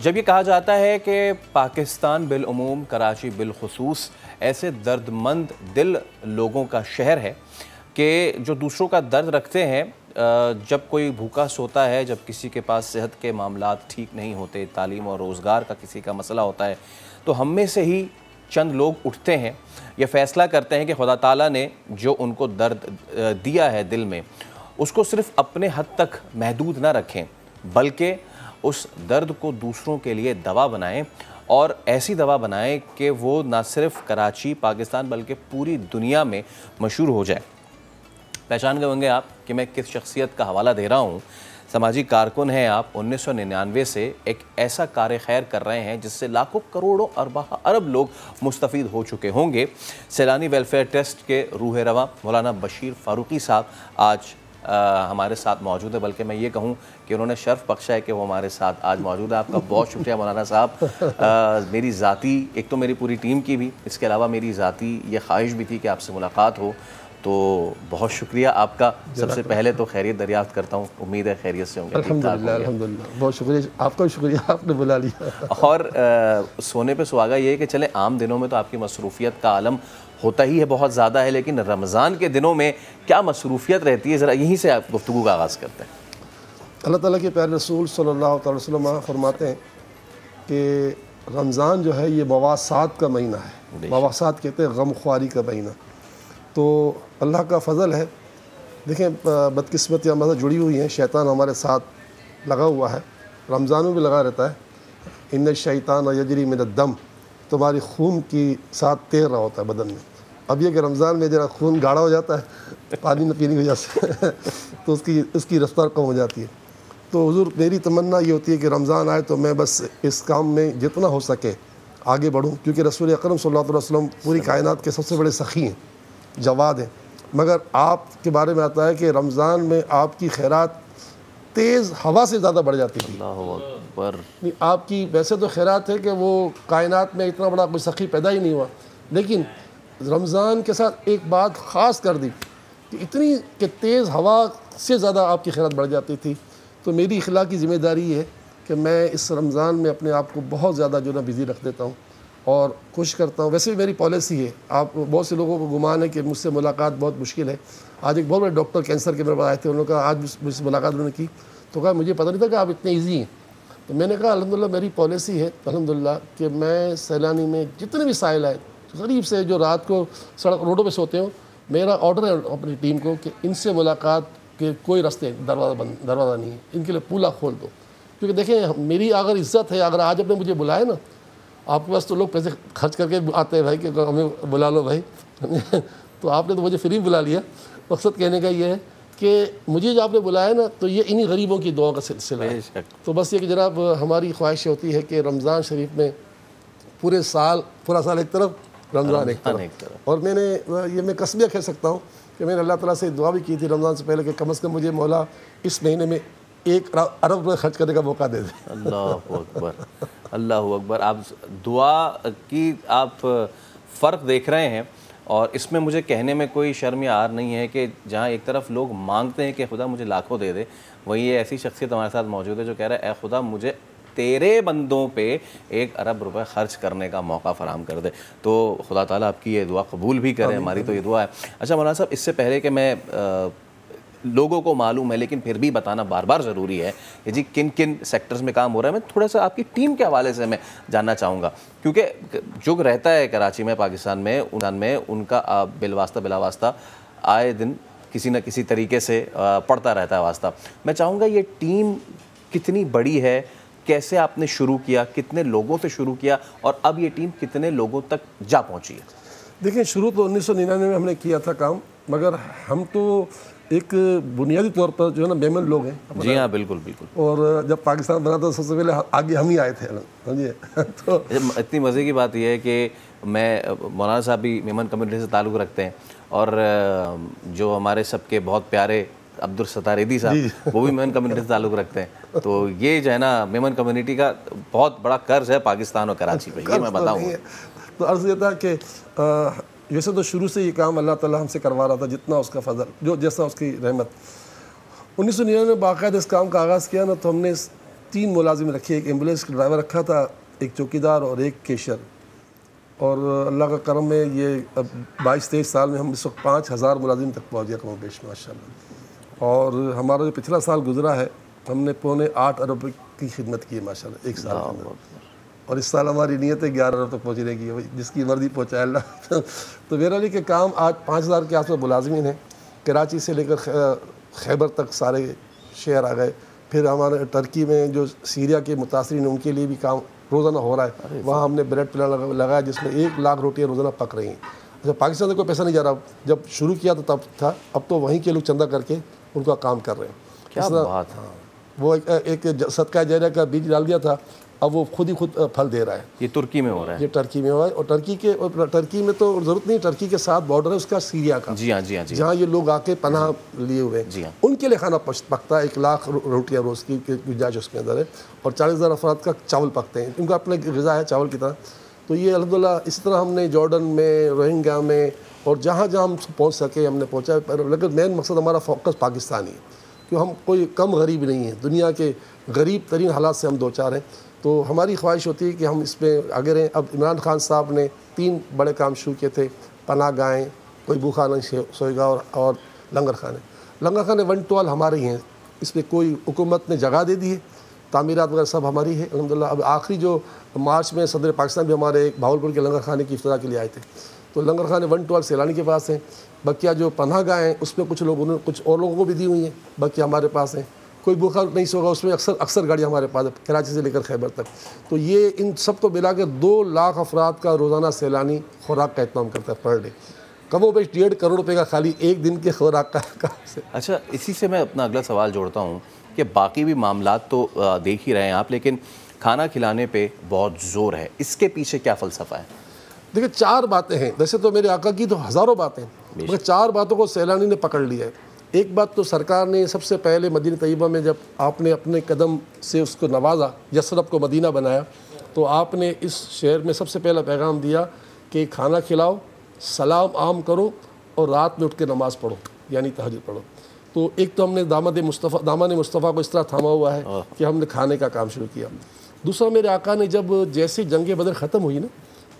جب یہ کہا جاتا ہے کہ پاکستان بالعموم، کراچی بالخصوص ایسے درد مند دل لوگوں کا شہر ہے کہ جو دوسروں کا درد رکھتے ہیں، جب کوئی بھوکا سوتا ہے، جب کسی کے پاس صحت کے معاملات ٹھیک نہیں ہوتے، تعلیم اور روزگار کا کسی کا مسئلہ ہوتا ہے، تو ہم میں سے ہی چند لوگ اٹھتے ہیں، یہ فیصلہ کرتے ہیں کہ خدا تعالیٰ نے جو ان کو درد دیا ہے دل میں، اس کو صرف اپنے حد تک محدود نہ رکھیں، بلکہ اس درد کو دوسروں کے لیے دوا بنائیں، اور ایسی دوا بنائیں کہ وہ نہ صرف کراچی، پاکستان، بلکہ پوری دنیا میں مشہور ہو جائے۔ پہچان گئے ہوں گے آپ کہ میں کس شخصیت کا حوالہ دے رہا ہوں۔ سماجی کارکن ہیں آپ۔ 1999 سے ایک ایسا کار خیر کر رہے ہیں جس سے لاکھوں، کروڑوں، ارب لوگ مستفید ہو چکے ہوں گے۔ سیلانی ویلفیئر ٹرسٹ کے روح رواں مولانا بشیر فاروقی صاحب آج ہمارے ساتھ موجود ہے، بلکہ میں یہ کہوں کہ انہوں نے شرف بخشا ہے کہ وہ ہمارے ساتھ آج موجود ہے۔ آپ کا بہت شکریہ مولانا صاحب۔ میری ذاتی، ایک تو میری پوری ٹیم کی بھی، اس کے علاوہ میری ذاتی یہ خواہش بھی تھی کہ آپ سے ملاقات ہو، تو بہت شکریہ آپ کا۔ سب سے پہلے تو خیریت دریافت کرتا ہوں، امید ہے خیریت سے ہوں گے۔ الحمدللہ الحمدللہ، بہت شکریہ آپ کا بھی، شکریہ آپ نے بلا لیا۔ اور سونے پہ سہاگا یہ ہے کہ چلے عام دنوں میں تو آپ کی مصروفیت کا عالم ہوتا ہی ہے، بہت زیادہ ہے، لیکن رمضان کے دنوں میں کیا مصروفیت رہتی ہے، ذرا یہیں سے آپ گفتگو کا آغاز کرتے ہیں۔ اللہ تعالیٰ کے پیارے رسول صلی اللہ علیہ وسلم فرماتے ہیں کہ رمضان جو ہے یہ مواسات کا مہینہ ہے۔ مواسات کہتے ہیں غم خواری کا مہینہ۔ تو اللہ کا فضل ہے، دیکھیں بدقسمتی ہمارے جڑی ہوئی ہیں، شیطان ہمارے ساتھ لگا ہوا ہے، رمضان میں بھی لگا رہتا ہے۔ ان الشیطان یجری من الدم، تمہاری خون کی ساتھ تیر رہا ہوتا ہے بدن میں۔ اب یہ کہ رمضان میں ذرا خون گاڑھا ہو جاتا ہے پانی نہ پینے کی وجہ سے تو اس کی رفتار کم ہو جاتی ہے۔ تو حضور میری تمنا یہ ہوتی ہے کہ رمضان آئے تو میں بس اس کام میں جتنا ہو سکے آگے بڑھوں، کیونکہ رسول اکرم صلی اللہ علیہ وسلم پوری کائنات کے سب سے بڑے سخی ہیں، جواد ہیں، مگر آپ کے بارے میں آتا ہے کہ رمضان میں آپ کی خیرات تیز ہوا سے زیادہ بڑھ جاتی ہے۔ اللہ اکبر۔ آپ کی ویسے تو خیرات ہے کہ وہ کائنات میں اتنا بڑا کوئی سخی پیدا ہی نہیں ہوا، لیکن رمضان کے ساتھ ایک بات خاص کر دی کہ اتنی کہ تیز ہوا سے زیادہ آپ کی خیرات بڑھ جاتی تھی۔ تو میری اخلاقی ذمہ داری یہ ہے کہ میں اس رمضان میں اپنے آپ کو بہت زیادہ جو نا بزی رکھ دیتا ہوں اور کوشش کرتا ہوں۔ ویسے بھی میری پالیسی ہے، آپ بہت سے لوگوں کو گمان ہے کہ مجھ سے ملاقات بہت مشکل ہے۔ آج ایک بہت بڑے ڈاکٹر کینسر کے میرے پاس آئے تھے، انہوں نے کہا آج مجھ سے ملاقات انہوں نے کی تو کہا مجھے پتہ نہیں تھا کہ آپ اتنے ایزی ہیں۔ تو میں نے کہا الحمدللہ میری پالیسی ہے الحمدللہ کہ میں سیلانی میں جتنے بھی سائل آئے غریب سے جو رات کو سڑک روڈوں پہ سوتے ہوں، میرا آرڈر ہے اپنی ٹیم کو کہ ان سے ملاقات کے کوئی راستے دروازہ نہیں ہے، ان کے لیے پولا کھول دو۔ کیونکہ دیکھیں میری اگر عزت ہے، اگر آج آپ نے مجھے بلایا نا، آپ کے پاس تو لوگ پیسے خرچ کر کے آتے ہیں بھائی کہ ہمیں بلا لو بھائی تو آپ نے تو مجھے فری بلا لیا۔ مقصد کہنے کا یہ ہے کہ مجھے جو آپ نے بلایا نا تو یہ انہی غریبوں کی دعا کا سلسلہ ہے۔ تو بس یہ کہ جناب ہماری خواہش ہوتی ہے کہ رمضان شریف میں پورا سال ایک طرف، رمضان ایک طرف۔ اور میں نے یہ میں قسمیہ کہہ سکتا ہوں کہ میں نے اللہ تعالیٰ سے دعا بھی کی تھی رمضان سے پہلے کہ کم از کم مجھے مولا اس مہینے میں 1 ارب روپے خرچ کرنے کا موقع دے دے۔ اللہ اکبر، اللہ اکبر۔ آپ دعا کی آپ فرق دیکھ رہے ہیں، اور اس میں مجھے کہنے میں کوئی شرم یا عار نہیں ہے کہ جہاں ایک طرف لوگ مانگتے ہیں کہ خدا مجھے لاکھوں دے دے، وہیں یہ ایسی شخصیت ہمارے ساتھ موجود ہے جو کہہ رہا ہے اے خدا مجھے تیرے بندوں پہ 1 ارب روپے خرچ کرنے کا موقع فراہم کر دے۔ تو خدا تعالیٰ آپ کی یہ دعا قبول بھی کرے، ہماری تو یہ دعا ہے۔ اچھا مولانا صاحب، اس سے پہلے کہ میں لوگوں کو معلوم ہے لیکن پھر بھی بتانا بار بار ضروری ہے کہ جی کن کن سیکٹرز میں کام ہو رہا ہے، میں تھوڑا سا آپ کی ٹیم کے حوالے سے میں جاننا چاہوں گا، کیونکہ جو رہتا ہے کراچی میں، پاکستان میں، ان کا بلا واسطہ آئے دن کسی نہ کسی طریقے سے پڑتا رہتا ہے واسطہ۔ میں چاہوں گا یہ ٹیم کتنی بڑی ہے، کیسے آپ نے شروع کیا، کتنے لوگوں سے شروع کیا، اور اب یہ ٹیم کتنے لوگوں تک جا پہنچی ہے؟ دیکھیں شروع تو 1999 میں ہم نے کیا تھا کام، مگر ہم تو ایک بنیادی طور پر جو ہے نا میمن لوگ ہیں۔ جی ہاں بالکل بالکل۔ اور جب پاکستان بنا تھا سب سے پہلے آگے ہم ہی آئے تھے، سمجھیے۔ تو اتنی مزے کی بات یہ ہے کہ میں مولانا صاحب بھی میمن کمیونٹی سے تعلق رکھتے ہیں، اور جو ہمارے سب کے بہت پیارے عبدالستار ایدی صاحب وہ بھی میمن کمیونٹی سے تعلق رکھتے ہیں۔ تو یہ جو ہے نا میمن کمیونٹی کا بہت بڑا قرض ہے پاکستان اور کراچی پہ، یہ میں بتاؤں۔ تو عرض یہ تھا کہ ویسے تو شروع سے یہ کام اللہ تعالیٰ ہم سے کروا رہا تھا، جتنا اس کا فضل، جو جیسا اس کی رحمت۔ 1999 میں باقاعدہ اس کام کا آغاز کیا نا، تو ہم نے 3 ملازم رکھے, ایک ایمبولینس کا ڈرائیور رکھا تھا, ایک چوکیدار اور ایک کیشر. اور اللہ کا کرم ہے یہ 22-23 سال میں ہم اس وقت 5000 ملازم تک پہنچ گیا کم و بیش ماشاء اللہ. اور ہمارا جو پچھلا سال گزرا ہے ہم نے 8.25 ارب کی خدمت کی ہے ماشاء اللہ ایک سال کے اندر. اور اس سال ہماری نیت ہے 11 ارب تک پہنچنے کی, جس کی مرضی پہنچائے اللہ. تو میرا لیے کہ کام آج 5000 کے آس پاس ملازمین ہیں. کراچی سے لے کر خیبر تک سارے شہر آ گئے. پھر ہمارے ٹرکی میں جو سیریا کے متاثرین ہیں ان کے لیے بھی کام روزانہ ہو رہا ہے. وہاں ہم نے بریڈ پلان لگایا جس میں 1 لاکھ روٹیاں روزانہ پک رہی ہیں. اچھا پاکستان سے کوئی پیسہ نہیں جا رہا, جب شروع کیا تو تب تھا, اب تو وہیں کے لوگ چندہ کر کے ان کا کام کر رہے ہیں. کیا بات ہے. وہ ایک صدقہ جاریہ کا بیج ڈال دیا تھا, اب وہ خود ہی خود پھل دے رہا ہے. یہ ترکی میں ہو رہا ہے. یہ ٹرکی میں ہو رہا ہے. اور ٹرکی میں تو ضرورت نہیں, ٹرکی کے ساتھ بارڈر ہے اس کا سیریا کا, جی ہاں جی ہاں جی, جہاں یہ لوگ آ کے پناہ لیے ہوئے ہیں. جی ہاں. ان کے لیے کھانا پکتا ہے. 1 لاکھ روٹیاں روز کی گنجائش اس کے اندر ہے, اور 40,000 افراد کا چاول پکتے ہیں. ان کا اپنا غذا ہے چاول کی طرح. تو یہ الحمدللہ اس طرح ہم نے جارڈن میں, روہنگیا میں, اور جہاں جہاں ہم پہنچ سکے ہم نے پہنچا. لیکن مین مقصد ہمارا فوکس پاکستانی ہے, کہ ہم کوئی کم غریب نہیں ہیں. دنیا کے غریب ترین حالات سے ہم 2-4 ہیں. تو ہماری خواہش ہوتی ہے کہ ہم اس میں آگے رہیں. اب عمران خان صاحب نے 3 بڑے کام شروع کیے تھے, پناہ گاہیں, کوئی بھوکھا نہیں سوئے گا, اور لنگر خانے. لنگر خانے 112 ہمارے ہی ہیں, اس پہ کوئی حکومت نے جگہ دے دی ہے, تعمیرات وغیرہ سب ہماری ہے الحمدللہ. اب آخری جو مارچ میں صدر پاکستان بھی ہمارے بھاولپور کے لنگر خانے کی افتتاح کے لیے آئے تھے. تو لنگر خانے 112 سیلانی کے پاس ہیں. بقیہ جو پناہ گاہیں اس میں کچھ لوگوں نے کچھ اور لوگوں کو بھی دی ہوئی ہیں, باقی ہمارے پاس ہیں. کوئی بھوکھا نہیں سوگا اس میں اکثر گاڑیاں ہمارے پاس ہے, کراچی سے لے کر خیبر تک. تو یہ ان سب کو ملا کے 2 لاکھ افراد کا روزانہ سیلانی خوراک کا اہتمام کرتا ہے پر ڈے. کم و بیش 1.5 کروڑ روپے کا خالی ایک دن کے خوراک کا. اچھا اسی سے میں اپنا اگلا سوال جوڑتا ہوں کہ باقی بھی معاملات تو دیکھ ہی رہے ہیں آپ, لیکن کھانا کھلانے پہ بہت زور ہے, اس کے پیچھے کیا فلسفہ ہے؟ دیکھیں 4 باتیں ہیں. ویسے تو میرے آقا کی تو ہزاروں باتیں, مگر 4 باتوں کو سیلانی نے پکڑ لیا ہے. ایک بات تو سرکار نے سب سے پہلے مدینہ طیبہ میں جب آپ نے اپنے قدم سے اس کو نوازا, یثرب کو مدینہ بنایا, تو آپ نے اس شہر میں سب سے پہلا پیغام دیا کہ کھانا کھلاؤ, سلام عام کرو, اور رات میں اٹھ کے نماز پڑھو, یعنی تہجد پڑھو. تو ایک تو ہم نے دامن مصطفیٰ کو اس طرح تھاما ہوا ہے کہ ہم نے کھانے کا کام شروع کیا. دوسرا میرے آقا نے جب جیسے جنگ بدر ختم ہوئی نا,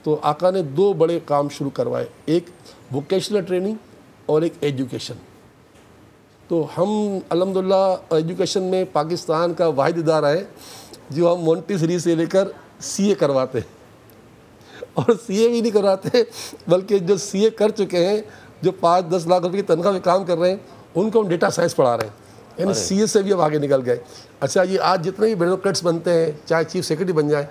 تو آقا نے 2 بڑے کام شروع کروائے, ایک ووکیشنل ٹریننگ اور ایک ایجوکیشن. تو ہم الحمدللہ ایجوکیشن میں پاکستان کا واحد ادارہ ہے جو ہم مونٹیسری سے لے کر CA کرواتے ہیں. اور CA بھی نہیں کرواتے, بلکہ جو CA کر چکے ہیں, جو 5-10 لاکھ روپے کی تنخواہ میں کام کر رہے ہیں, ان کو ہم ڈیٹا سائنس پڑھا رہے ہیں. یعنی CA سے بھی اب آگے نکل گئے. اچھا یہ آج جتنے بھی بیوروکریٹس بنتے ہیں, چاہے چیف سیکرٹری بن جائیں,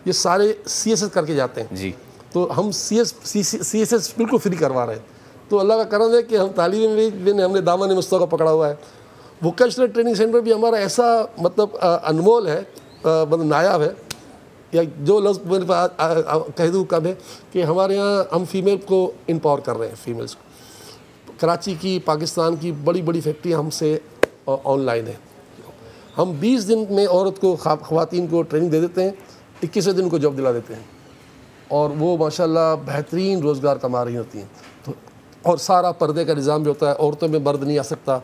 یہ سارے CSS کر کے جاتے ہیں. جی. تو ہم CSS بالکل فری کروا رہے ہیں. تو اللہ کا کرم ہے کہ ہم تعلیم میں ہم نے دامن مصطفیٰ کو پکڑا ہوا ہے. ووکیشنل ٹریننگ سینٹر بھی ہمارا ایسا مطلب انمول ہے, مطلب نایاب ہے, یا جو لفظ میرے پاس کہہ دوں کم ہے, کہ ہمارے یہاں ہم فیمیل کو امپاور کر رہے ہیں. فیمیلس کو کراچی کی, پاکستان کی بڑی بڑی فیکٹریاں ہم سے آن لائن ہیں. ہم 20 دن میں عورت کو, خواتین کو ٹریننگ دے دیتے ہیں, 21ویں دن کو جاب دلا دیتے ہیں, اور وہ ماشاءاللہ بہترین روزگار کما رہی ہوتی ہیں. تو اور سارا پردے کا نظام بھی ہوتا ہے, عورتوں میں مرد نہیں آ سکتا.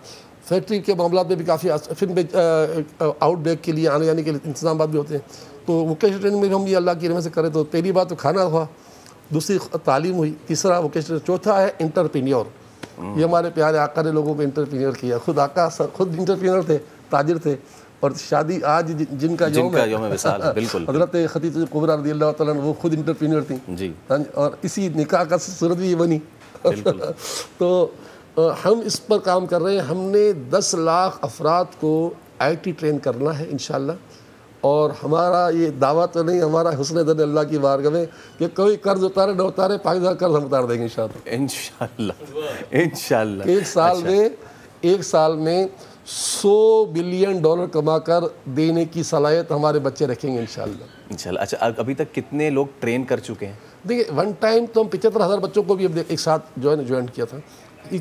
فیکٹری کے معاملات میں بھی کافی پھر آؤٹ بریک کے لیے آنے جانے کے لیے انتظامات بھی ہوتے ہیں. تو ووکیشنل ٹریننگ میں بھی ہم یہ اللہ کی رحمت سے کریں. تو پہلی بات تو کھانا ہوا, دوسری تعلیم ہوئی, تیسرا ووکیشنل, چوتھا ہے انٹرپرینیور. یہ ہمارے پیارے آقا نے لوگوں کو انٹرپرینیور کیا. خود آقا خود انٹرپرینیور تھے, تاجر تھے, اور شادی آج جن کا یوم وصال ہے, بالکل حضرت خدیجہ کبریٰ رضی اللہ تعالیٰ عنہ, وہ خود انٹرپرینیور تھیں. جی. اور اسی نکاح کا صورت بھی یہ بنی. تو ہم اس پر کام کر رہے ہیں. ہم نے 10 لاکھ افراد کو IT ٹرین کرنا ہے انشاءاللہ. اور ہمارا یہ دعویٰ تو نہیں, ہمارا حسن دن اللہ کی بارگاہ میں کہ کوئی قرض اتارے نہ اتارے, پاکستان قرض ہم اتار دیں گے انشاءاللہ. ایک سال میں $100 بلین کما کر دینے کی صلاحیت ہمارے بچے رکھیں گے انشاءاللہ. اچھا ابھی تک کتنے لوگ ٹرین کر چکے ہیں؟ دیکھیں 1 ٹائم تو ہم 75,000 بچوں کو بھی اب ایک ساتھ جوائن کیا تھا.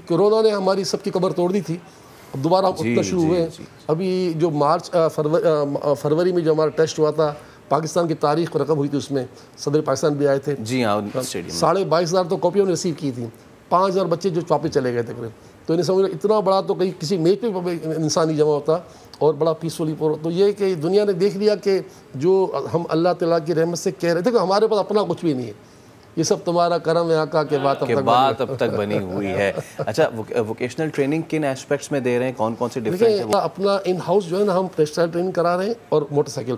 کورونا نے ہماری سب کی کمر توڑ دی تھی, اب دوبارہ ہم اتنا شروع ہوئے ہیں. ابھی جو فروری میں جو ہمارا ٹیسٹ ہوا تھا, پاکستان کی تاریخ پر رقم ہوئی تھی, اس میں صدر پاکستان بھی آئے تھے. جی ہاں, 22,500 تو کاپیوں نے ریسیو کی تھی. 5,000 بچے جو واپس چلے گئے تھے. تو انہیں سمجھ اتنا بڑا تو کہیں کسی میز پہ انسان نہیں جمع ہوتا اور بڑا پیسفلی پور. تو یہ کہ دنیا نے دیکھ لیا کہ جو ہم اللہ تعالیٰ کی رحمت سے کہہ رہے تھے کہ ہمارے پاس اپنا کچھ بھی نہیں ہے, یہ سب تمہارا کرم ہے آقا کے بات اب تک بنی ہوئی ہے. اچھا, ووکیشنل ٹریننگ کن ایسپیکٹس میں دے رہے ہیں, کون کون سے ڈفرینٹ ہیں؟ اپنا ان ہاؤس جو ہے نا ہم ٹیکسٹائل ٹریننگ کرا رہے ہیں اور موٹر سائیکل.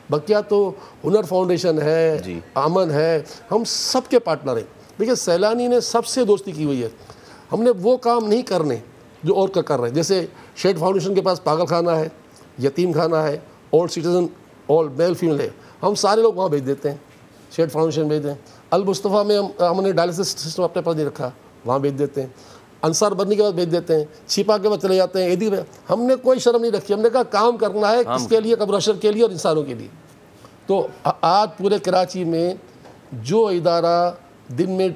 بقیہ تو ہنر فاؤنڈیشن ہے, امن ہے, ہم سب کے پارٹنر ہیں. دیکھیے سیلانی نے سب سے دوستی کی ہوئی ہے. ہم نے وہ کام نہیں کرنے جو اور کر رہے ہیں. جیسے شیڈ فاؤنڈیشن کے پاس پاگل خانہ ہے, یتیم خانہ ہے, old citizen old male female ہے, ہم سارے لوگ وہاں بھیج دیتے ہیں. شیڈ فاؤنڈیشن بھیج دیں. المصطفیٰ میں ہم نے ڈائلسس سسٹم اپنے پاس نہیں رکھا, وہاں بھیج دیتے ہیں. انصار برنی کے بعد بھیج دیتے ہیں. چھپا کے بعد چلے جاتے ہیں. ایدی میں ہم نے کوئی شرم نہیں رکھی. ہم نے کہا کام کرنا ہے کس کے لیے, قبر حشر کے لیے اور انسانوں کے لیے. تو آج پورے کراچی میں جو ادارہ دن میں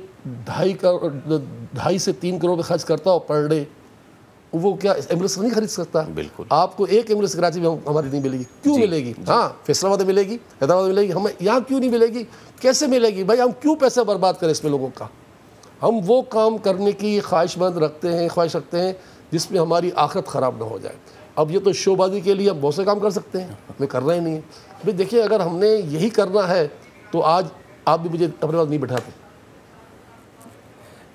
2.5 سے 3 کروڑ خرچ کرتا ہو پر ڈے, وہ کیا ایمبولینس نہیں خرید سکتا؟ بالکل. آپ کو ایک ایمبولینس کراچی میں ہماری نہیں ملے گی. کیوں ملے گی؟ ہاں فیصل آباد میں ملے گی, حیدرآباد میں ملے گی, ہمیں یہاں کیوں نہیں ملے گی؟ کیسے ملے گی بھائی؟ ہم کیوں پیسہ برباد کریں اس میں لوگوں کا؟ ہم وہ کام کرنے کی خواہش رکھتے ہیں جس میں ہماری آخرت خراب نہ ہو جائے. اب یہ تو شو بازی کے لیے ہم بہت سے کام کر سکتے ہیں, ہمیں کرنا ہی نہیں ہے. بھائی دیکھیے اگر ہم نے یہی کرنا ہے تو آج آپ بھی مجھے اپنے پاس نہیں بٹھاتے.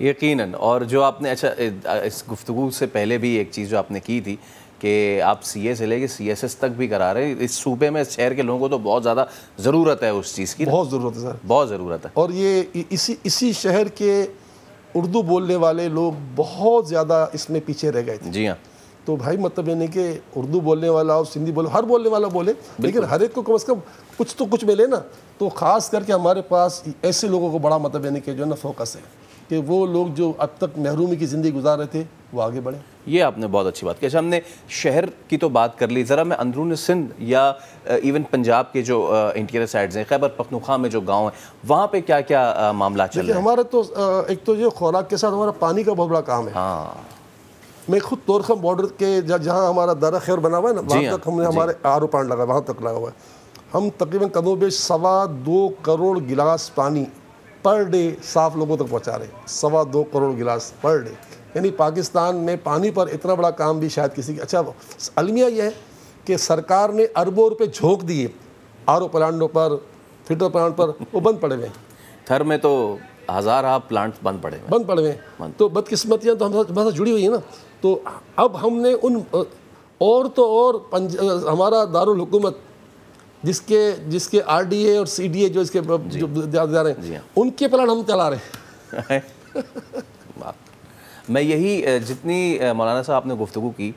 یقیناً. اور جو آپ نے, اچھا اس گفتگو سے پہلے بھی ایک چیز جو آپ نے کی تھی کہ آپ سی اے سے لے کے سی ایس ایس تک بھی کرا رہے ہیں. اس صوبے میں, اس شہر کے لوگوں کو تو بہت زیادہ ضرورت ہے اس چیز کی. بہت ضرورت ہے سر, بہت ضرورت ہے. اور یہ اسی شہر کے اردو بولنے والے لوگ بہت زیادہ اس میں پیچھے رہ گئے تھے. جی ہاں. تو بھائی مطلب یہ نہیں کہ اردو بولنے والا اور سندھی بولے, ہر بولنے والا بولے, لیکن ہر ایک کو کم از کم کچھ تو کچھ ملے نا. تو خاص کر کے ہمارے پاس ایسے لوگوں کو بڑا مطلب یعنی کہ جو ہے نا فوکس ہے کہ وہ لوگ جو اب تک محرومی کی زندگی گزار رہے تھے وہ آگے بڑھیں. یہ آپ نے بہت اچھی بات کی. اچھا, ہم نے شہر کی تو بات کر لی, ذرا میں اندرون سندھ یا ایون پنجاب کے جو انٹیریئر سائڈز ہیں, خیبر پختونخوا میں جو گاؤں ہیں, وہاں پہ کیا کیا معاملات چل رہے ہیں؟ ہمارا تو ایک تو یہ خوراک کے ساتھ ہمارا پانی کا بہت بڑا کام ہے. ہاں, میں خود طورخم بارڈر کے جہاں ہمارا دارا خیر بنا ہوا ہے نا, وہاں تک ہم نے ہمارے آر او پلانٹ لگا, وہاں تک لگا ہوا ہے. ہم تقریباً کم و بیش 2.25 کروڑ گلاس پانی پر ڈے صاف لوگوں تک پہنچا رہے ہیں. 2.25 کروڑ گلاس پر ڈے. یعنی پاکستان میں پانی پر اتنا بڑا کام بھی شاید کسی کی. اچھا, المیہ یہ ہے کہ سرکار نے اربوں روپے جھونک دیے آر او پلانٹوں پر, فلٹر پلانٹ پر, وہ بند پڑے ہوئے ہیں. تھر میں تو 1000 پلانٹ بند پڑے ہیں. تو بدقسمتیاں تو ہمارے ساتھ جڑی ہوئی ہیں نا. تو اب ہم نے ان اور ہمارا دارالحکومت جس کے آر ڈی اے اور سی ڈی اے جو اس کے ادارے ہیں, ان کے پلان ہم چلا رہے ہیں. میں یہی, جتنی مولانا صاحب آپ نے گفتگو کی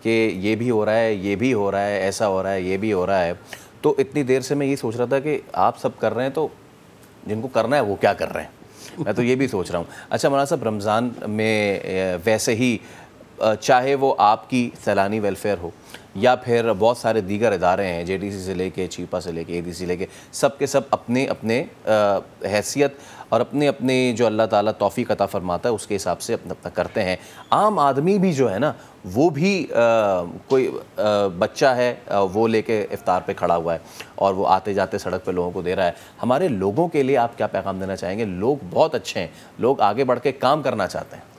کہ یہ بھی ہو رہا ہے, یہ بھی ہو رہا ہے, ایسا ہو رہا ہے, یہ بھی ہو رہا ہے, تو اتنی دیر سے میں یہ سوچ رہا تھا کہ آپ سب کر رہے ہیں تو جن کو کرنا ہے وہ کیا کر رہے ہیں, میں تو یہ بھی سوچ رہا ہوں. اچھا مولانا صاحب, رمضان میں ویسے ہی چاہے وہ آپ کی سیلانی ویلفیئر ہو یا پھر بہت سارے دیگر ادارے ہیں, جے ڈی سی سے لے کے چیپا سے لے کے اے ڈی سی لے کے, سب کے سب اپنے اپنے حیثیت اور اپنے اپنے جو اللہ تعالیٰ توفیق عطا فرماتا ہے اس کے حساب سے اپنا کرتے ہیں. عام آدمی بھی جو ہے نا, وہ بھی کوئی بچہ ہے وہ لے کے افطار پہ کھڑا ہوا ہے اور وہ آتے جاتے سڑک پہ لوگوں کو دے رہا ہے. ہمارے لوگوں کے لیے آپ کیا پیغام دینا چاہیں گے؟ لوگ بہت اچھے ہیں, لوگ آگے بڑھ کے کام کرنا چاہتے ہیں.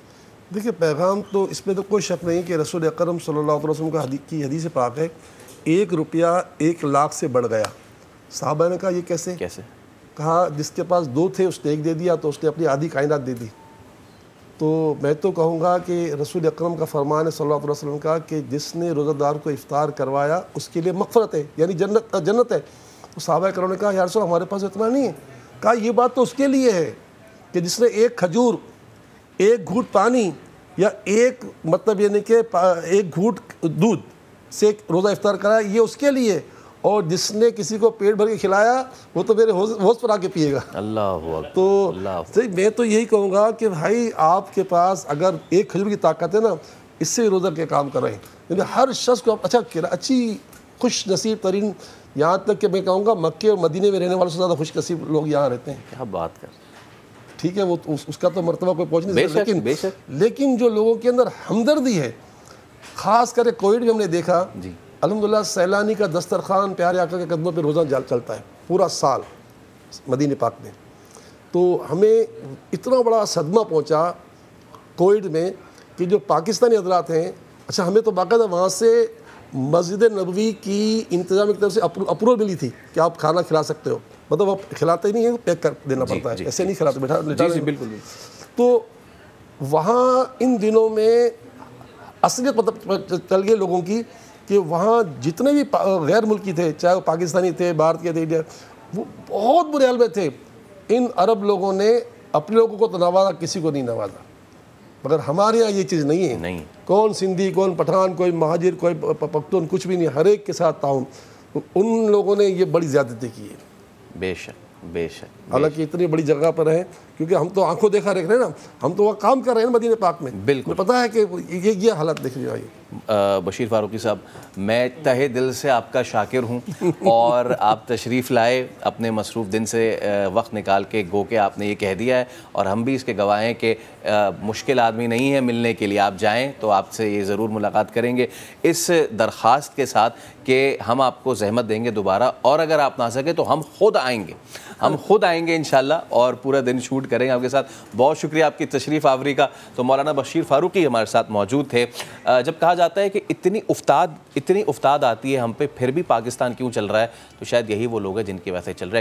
دیکھیے پیغام تو اس میں تو کوئی شک نہیں کہ رسول اکرم صلی اللہ علیہ وسلم کی حدیث پاک ہے, 1 روپیہ 1 لاکھ سے بڑھ گیا. صحابہ نے کہا یہ کیسے؟ کہا جس کے پاس 2 تھے اس نے 1 دے دیا تو اس نے اپنی آدھی کائنات دے دی. تو میں تو کہوں گا کہ رسول اکرم کا فرمان ہے صلی اللہ علیہ وسلم کا کہ جس نے روزہ دار کو افطار کروایا اس کے لیے مغفرت ہے, یعنی جنت ہے. تو صحابہ کرام نے کہا یا رسول ہمارے پاس اتنا نہیں ہے. کہا یہ بات تو اس کے لیے ہے کہ جس نے 1 کھجور, 1 گھونٹ پانی یا مطلب یہ نہیں کہ 1 گھونٹ دودھ سے روزہ افطار کرایا, یہ اس کے لیے. اور جس نے کسی کو پیٹ بھر کے کھلایا وہ تو میرے حوض پر آ کے پیے گا. اللہ اکبر. تو میں تو یہی کہوں گا کہ بھائی آپ کے پاس اگر 1 کھجور کی طاقت ہے نا, اس سے روزہ کے کام کر رہے ہیں. کیونکہ ہر شخص کو اچھا اچھی خوش نصیب ترین, یہاں تک کہ میں کہوں گا مکے اور مدینے میں رہنے والوں سے زیادہ خوش نصیب لوگ یہاں رہتے ہیں. کیا بات کر, ٹھیک ہے, وہ اس کا تو مرتبہ کوئی پہنچ نہیں سکتا, لیکن جو لوگوں کے اندر ہمدردی ہے, خاص کر کووڈ میں ہم نے دیکھا الحمدللہ سیلانی کا دسترخوان پیارے آقا کے قدموں پہ روزہ چلتا ہے پورا سال مدینہ پاک میں. تو ہمیں اتنا بڑا صدمہ پہنچا کووڈ میں کہ جو پاکستانی حضرات ہیں، اچھا ہمیں تو باقاعدہ وہاں سے مسجد نبوی کی انتظامیہ کی طرف سے اپروول ملی تھی کہ آپ کھانا کھلا سکتے ہو، مطلب آپ کھلاتے ہی نہیں ہیں، پیک کر دینا پڑتا ہے، ایسے نہیں کھلاتے بیٹھا جی بالکل۔ تو وہاں ان دنوں میں اصلیت پتہ چل گئی لوگوں کی کہ وہاں جتنے بھی غیر ملکی تھے، چاہے وہ پاکستانی تھے، بھارت کے تھے، وہ بہت برے حال میں تھے۔ ان عرب لوگوں نے اپنے لوگوں کو تو نوازا، کسی کو نہیں نوازا، مگر ہمارے یہاں یہ چیز نہیں ہے۔ کون سندھی، کون پٹھان، کوئی مہاجر، کوئی پختون، کچھ بھی نہیں، ہر ایک کے ساتھ تعاون۔ ان لوگوں نے یہ بڑی زیادتی کی ہے۔ بے شک بے شک، حالانکہ اتنی بڑی جگہ پر ہیں، کیونکہ ہم تو آنکھوں دیکھا رکھ رہے ہیں نا، ہم تو وہ کام کر رہے ہیں مدینہ پاک میں، بالکل پتہ ہے کہ یہ حالت دیکھ رہی ہے۔ بشیر فاروقی صاحب، میں تہہ دل سے آپ کا شاکر ہوں، اور آپ تشریف لائے اپنے مصروف دن سے وقت نکال کے، گو کہ آپ نے یہ کہہ دیا ہے، اور ہم بھی اس کے گواہ ہیں کہ مشکل آدمی نہیں ہے ملنے کے لیے، آپ جائیں تو آپ سے یہ ضرور ملاقات کریں گے، اس درخواست کے ساتھ کہ ہم آپ کو زحمت دیں گے دوبارہ، اور اگر آپ نہ سکے تو ہم خود آئیں گے، ہم خود آئیں گے انشاءاللہ، اور پورا دن شوٹ کریں گے آپ کے ساتھ۔ بہت شکریہ آپ کی تشریف آوری کا۔ تو مولانا بشیر فاروقی ہمارے ساتھ موجود تھے۔ جب کہا جاتا ہے کہ اتنی افتاد آتی ہے ہم پہ، پھر بھی پاکستان کیوں چل رہا ہے، تو شاید یہی وہ لوگ ہیں جن کی وجہ سے چل رہا ہے۔